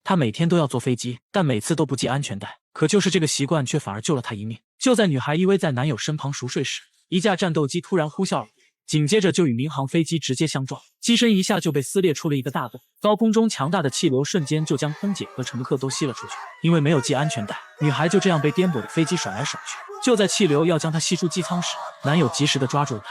他每天都要坐飞机，但每次都不系安全带。可就是这个习惯，却反而救了他一命。就在女孩依偎在男友身旁熟睡时，一架战斗机突然呼啸而过，紧接着就与民航飞机直接相撞，机身一下就被撕裂出了一个大洞。高空中强大的气流瞬间就将空姐和乘客都吸了出去。因为没有系安全带，女孩就这样被颠簸的飞机甩来甩去。就在气流要将她吸出机舱时，男友及时的抓住了她。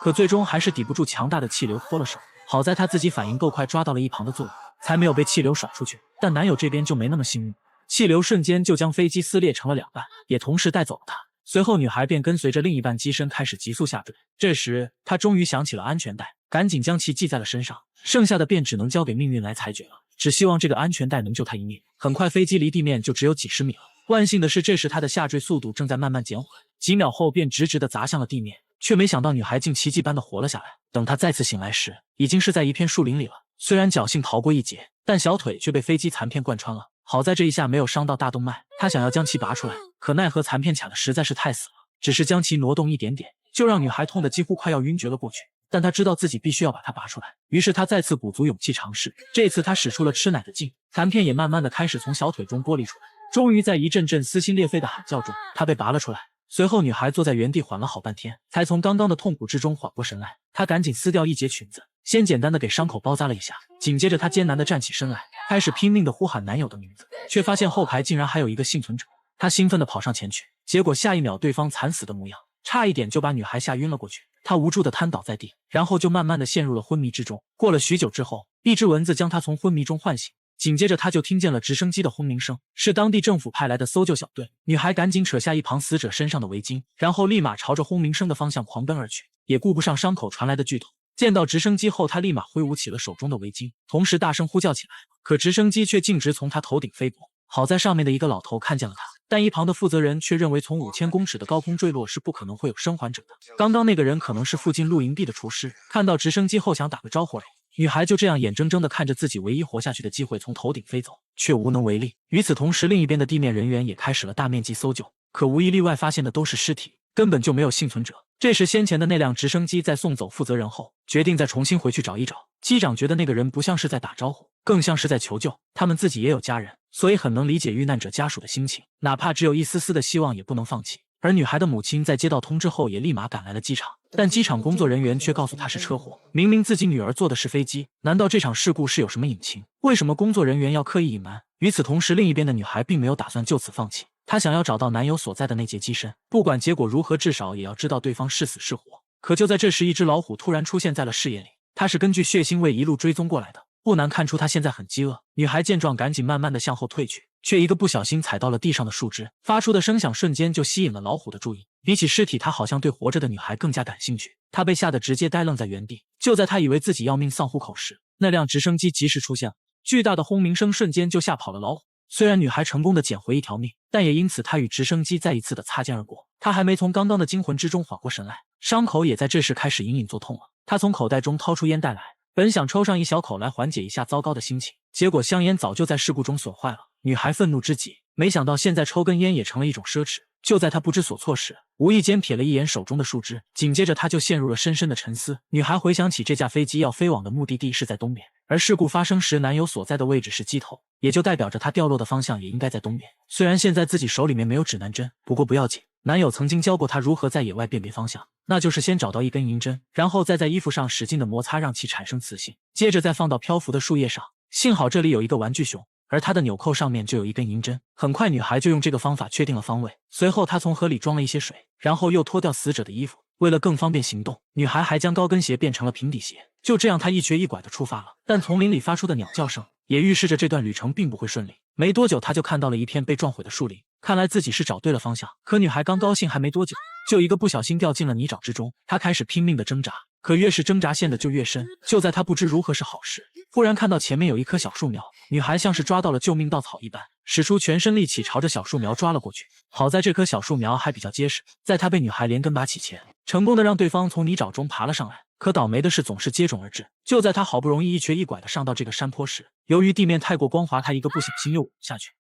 可最终还是抵不住强大的气流脱了手。好在他自己反应够快，抓到了一旁的座椅，才没有被气流甩出去。但男友这边就没那么幸运，气流瞬间就将飞机撕裂成了两半，也同时带走了他。随后女孩便跟随着另一半机身开始急速下坠。这时她终于想起了安全带，赶紧将其系在了身上，剩下的便只能交给命运来裁决了。只希望这个安全带能救她一命。很快飞机离地面就只有几十米了。万幸的是，这时她的下坠速度正在慢慢减缓，几秒后便直直地砸向了地面。却没想到女孩竟奇迹般的活了下来。等她再次醒来时，已经是在一片树林里了。虽然侥幸逃过一劫，但小腿却被飞机残片贯穿了。好在这一下没有伤到大动脉，她想要将其拔出来，可奈何残片卡的实在是太死了，只是将其挪动一点点，就让女孩痛得几乎快要晕厥了过去。但她知道自己必须要把它拔出来，于是她再次鼓足勇气尝试。这次她使出了吃奶的劲，残片也慢慢的开始从小腿中剥离出来。终于在一阵阵撕心裂肺的喊叫中，她被拔了出来。随后女孩坐在原地缓了好半天，才从刚刚的痛苦之中缓过神来。她赶紧撕掉一截裙子，先简单的给伤口包扎了一下，紧接着她艰难的站起身来，开始拼命的呼喊男友的名字，却发现后排竟然还有一个幸存者。她兴奋的跑上前去，结果下一秒对方惨死的模样，差一点就把女孩吓晕了过去。她无助的瘫倒在地，然后就慢慢的陷入了昏迷之中。过了许久之后，一只蚊子将她从昏迷中唤醒。紧接着他就听见了直升机的轰鸣声，是当地政府派来的搜救小队。女孩赶紧扯下一旁死者身上的围巾，然后立马朝着轰鸣声的方向狂奔而去，也顾不上伤口传来的剧痛。见到直升机后，她立马挥舞起了手中的围巾，同时大声呼叫起来。可直升机却径直从她头顶飞过，好在上面的一个老头看见了她，但一旁的负责人却认为从5000公尺的高空坠落是不可能会有生还者的。刚刚那个人可能是附近露营地的厨师，看到直升机后想打个招呼而已。女孩就这样眼睁睁地看着自己唯一活下去的机会从头顶飞走，却无能为力。与此同时，另一边的地面人员也开始了大面积搜救，可无一例外发现的都是尸体，根本就没有幸存者。这时先前的那辆直升机在送走负责人后，决定再重新回去找一找。机长觉得那个人不像是在打招呼，更像是在求救，他们自己也有家人，所以很能理解遇难者家属的心情，哪怕只有一丝丝的希望也不能放弃。而女孩的母亲在接到通知后也立马赶来了机场，但机场工作人员却告诉她是车祸。明明自己女儿坐的是飞机，难道这场事故是有什么隐情？为什么工作人员要刻意隐瞒？与此同时，另一边的女孩并没有打算就此放弃，她想要找到男友所在的那节机身，不管结果如何，至少也要知道对方是死是活。可就在这时，一只老虎突然出现在了视野里，它是根据血腥味一路追踪过来的，不难看出它现在很饥饿。女孩见状赶紧慢慢的向后退去，却一个不小心踩到了地上的树枝，发出的声响瞬间就吸引了老虎的注意。比起尸体，他好像对活着的女孩更加感兴趣。他被吓得直接呆愣在原地。就在他以为自己要命丧虎口时，那辆直升机及时出现了，巨大的轰鸣声瞬间就吓跑了老虎。虽然女孩成功的捡回一条命，但也因此她与直升机再一次的擦肩而过。她还没从刚刚的惊魂之中缓过神来，伤口也在这时开始隐隐作痛了。她从口袋中掏出烟袋来，本想抽上一小口来缓解一下糟糕的心情，结果香烟早就在事故中损坏了。女孩愤怒之极，没想到现在抽根烟也成了一种奢侈。就在她不知所措时，无意间瞥了一眼手中的树枝，紧接着她就陷入了深深的沉思。女孩回想起这架飞机要飞往的目的地是在东边，而事故发生时男友所在的位置是机头，也就代表着他掉落的方向也应该在东边。虽然现在自己手里面没有指南针，不过不要紧，男友曾经教过她如何在野外辨别方向，那就是先找到一根银针，然后再在衣服上使劲的摩擦让其产生磁性，接着再放到漂浮的树叶上。幸好这里有一个玩具熊，而它的纽扣上面就有一根银针。很快女孩就用这个方法确定了方位，随后她从河里装了一些水，然后又脱掉死者的衣服。为了更方便行动，女孩还将高跟鞋变成了平底鞋。就这样她一瘸一拐地出发了，但丛林里发出的鸟叫声也预示着这段旅程并不会顺利。没多久她就看到了一片被撞毁的树林，看来自己是找对了方向。可女孩刚高兴还没多久，就一个不小心掉进了泥沼之中。她开始拼命地挣扎，可越是挣扎陷得就越深。就在她不知如何是好时，忽然看到前面有一棵小树苗，女孩像是抓到了救命稻草一般，使出全身力气朝着小树苗抓了过去。好在这棵小树苗还比较结实，在她被女孩连根拔起前，成功的让对方从泥沼中爬了上来。可倒霉的是总是接踵而至，就在她好不容易一瘸一拐的上到这个山坡时，由于地面太过光滑，她一个不小心又下去。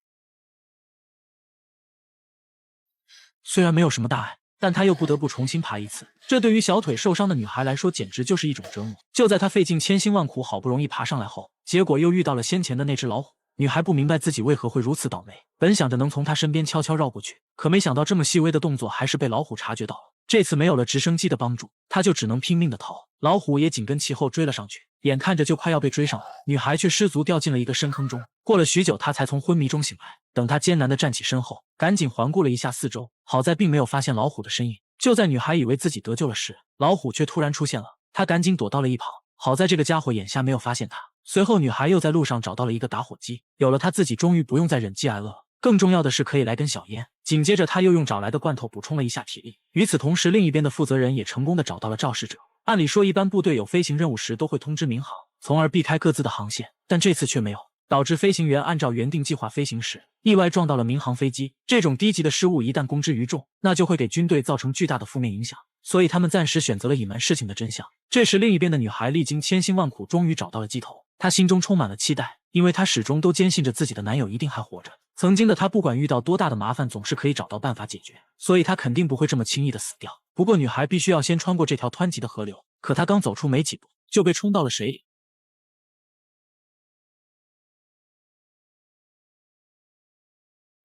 虽然没有什么大碍，但她又不得不重新爬一次，这对于小腿受伤的女孩来说简直就是一种折磨。就在她费尽千辛万苦，好不容易爬上来后，结果又遇到了先前的那只老虎。女孩不明白自己为何会如此倒霉，本想着能从他身边悄悄绕过去，可没想到这么细微的动作还是被老虎察觉到了。这次没有了直升机的帮助，她就只能拼命的逃，老虎也紧跟其后追了上去，眼看着就快要被追上了，女孩却失足掉进了一个深坑中。过了许久，她才从昏迷中醒来。等她艰难的站起身后，赶紧环顾了一下四周，好在并没有发现老虎的身影。就在女孩以为自己得救了时，老虎却突然出现了，她赶紧躲到了一旁。好在这个家伙眼下没有发现她。随后，女孩又在路上找到了一个打火机，有了它，自己终于不用再忍饥挨饿了。更重要的是，可以来根小烟。紧接着，她又用找来的罐头补充了一下体力。与此同时，另一边的负责人也成功的找到了肇事者。按理说，一般部队有飞行任务时都会通知民航，从而避开各自的航线，但这次却没有，导致飞行员按照原定计划飞行时，意外撞到了民航飞机。这种低级的失误一旦公之于众，那就会给军队造成巨大的负面影响。所以他们暂时选择了隐瞒事情的真相。这时，另一边的女孩历经千辛万苦，终于找到了机头。她心中充满了期待，因为她始终都坚信着自己的男友一定还活着。曾经的她不管遇到多大的麻烦，总是可以找到办法解决，所以她肯定不会这么轻易的死掉。不过，女孩必须要先穿过这条湍急的河流，可她刚走出没几步，就被冲到了水里。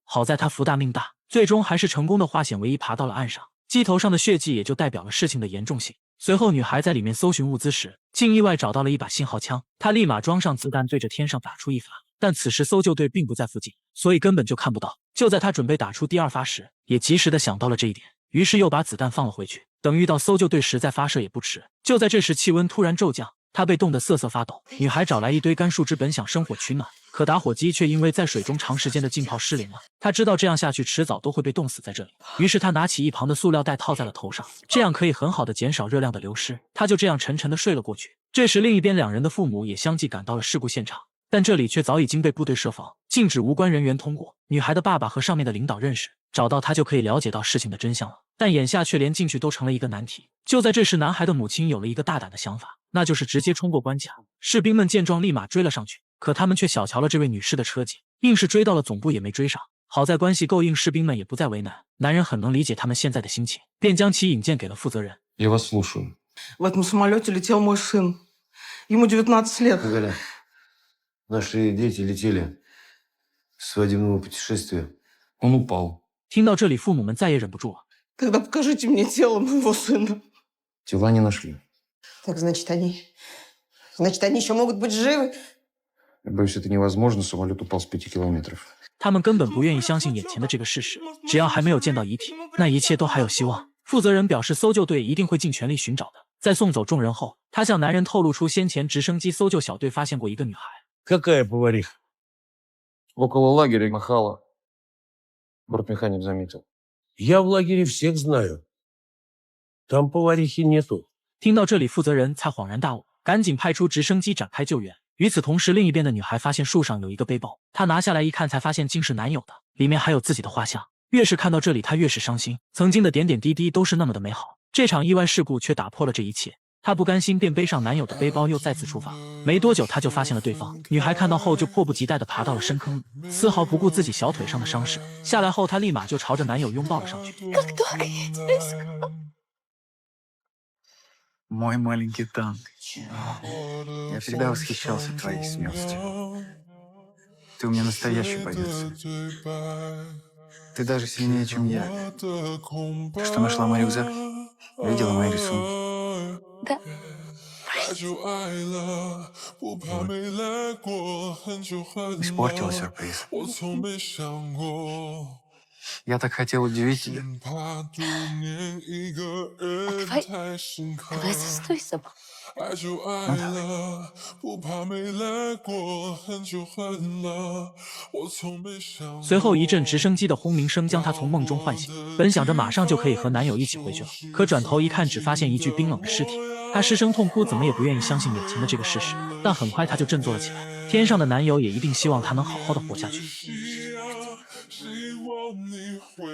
好在她福大命大，最终还是成功的化险为夷，爬到了岸上。机头上的血迹也就代表了事情的严重性。随后，女孩在里面搜寻物资时，竟意外找到了一把信号枪。她立马装上子弹，对着天上打出一发。但此时搜救队并不在附近，所以根本就看不到。就在她准备打出第二发时，也及时的想到了这一点，于是又把子弹放了回去。等遇到搜救队时再发射也不迟。就在这时，气温突然骤降，她被冻得瑟瑟发抖。女孩找来一堆干树枝，本想生火取暖，可打火机却因为在水中长时间的浸泡失灵了。她知道这样下去迟早都会被冻死在这里，于是她拿起一旁的塑料袋套在了头上，这样可以很好的减少热量的流失。她就这样沉沉的睡了过去。这时，另一边两人的父母也相继赶到了事故现场，但这里却早已经被部队设防，禁止无关人员通过。女孩的爸爸和上面的领导认识，找到他就可以了解到事情的真相了，但眼下却连进去都成了一个难题。就在这时，男孩的母亲有了一个大胆的想法，那就是直接冲过关卡。士兵们见状立马追了上去，可他们却小瞧了这位女士的车技，硬是追到了总部也没追上。好在关系够硬，士兵们也不再为难，男人很能理解他们现在的心情，便将其引荐给了负责人。Я вас слушаю. В этом самолете летел мой сын. Ему 19 лет. Галя, наши дети летели с свадебного путешествия. Он упал. 听到这里，父母们再也忍不住了。 Тогда покажите мне тело моего сына. Тела не нашли. Так, значит, они еще могут быть живы? Я боюсь, это невозможно. Самолет упал с 5 километров. 他们根本不愿意相信眼前的这个事实，只要还没有见到遗体，那一切都还有希望。负责人表示，搜救队一定会尽全力寻找的。在送走众人后，他向男人透露出先前直升机搜救小队发现过一个女孩。 Какая повариха? Около лагеря махала. Бортмеханик заметил. Я в лагере всех знаю. Там поварихи нету. 听到这里，负责人才恍然大悟，赶紧派出直升机展开救援。与此同时，另一边的女孩发现树上有一个背包，她拿下来一看，才发现竟是男友的，里面还有自己的画像。越是看到这里，她越是伤心，曾经的点点滴滴都是那么的美好，这场意外事故却打破了这一切。她不甘心，便背上男友的背包，又再次出发。没多久，她就发现了对方。女孩看到后，就迫不及待地爬到了深坑里，丝毫不顾自己小腿上的伤势。下来后，她立马就朝着男友拥抱了上去。Мой маленький танк. Я всегда восхищался твоей смелостью. Ты у меня настоящий боец. Ты даже сильнее, чем я. Ты что, нашла мой рюкзак? Видела мои рисунки? Да. Испортила сюрприз. Я так хотел удивить тебя. Давай застой с собой. 随后一阵直升机的轰鸣声将她从梦中唤醒，本想着马上就可以和男友一起回去了，可转头一看，只发现一具冰冷的尸体。她失声痛哭，怎么也不愿意相信眼前的这个事实，但很快她就振作了起来。天上的男友也一定希望她能好好的活下去。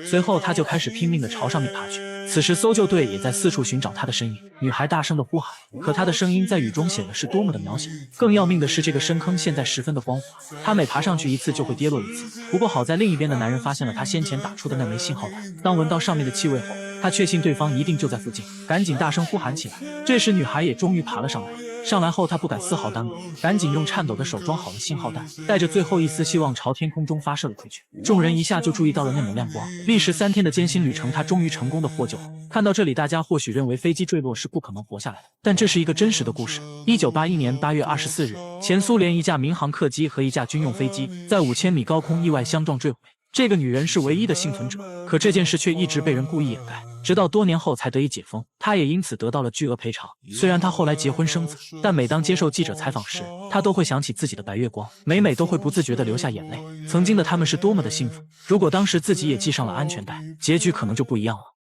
随后，她就开始拼命的朝上面爬去。此时，搜救队也在四处寻找她的身影。女孩大声的呼喊，可她的声音在雨中显得是多么的渺小。更要命的是，这个深坑现在十分的光滑，她每爬上去一次就会跌落一次。不过好在另一边的男人发现了她先前打出的那枚信号弹，当闻到上面的气味后，他确信对方一定就在附近，赶紧大声呼喊起来。这时女孩也终于爬了上来。上来后，他不敢丝毫耽搁，赶紧用颤抖的手装好了信号弹，带着最后一丝希望朝天空中发射了出去。众人一下就注意到了那抹亮光。历时3天的艰辛旅程，他终于成功的获救了。看到这里，大家或许认为飞机坠落是不可能活下来的，但这是一个真实的故事。1981年8月24日，前苏联一架民航客机和一架军用飞机在5000米高空意外相撞坠毁。这个女人是唯一的幸存者，可这件事却一直被人故意掩盖，直到多年后才得以解封。她也因此得到了巨额赔偿。虽然她后来结婚生子，但每当接受记者采访时，她都会想起自己的白月光，每都会不自觉地流下眼泪。曾经的他们是多么的幸福，如果当时自己也系上了安全带，结局可能就不一样了。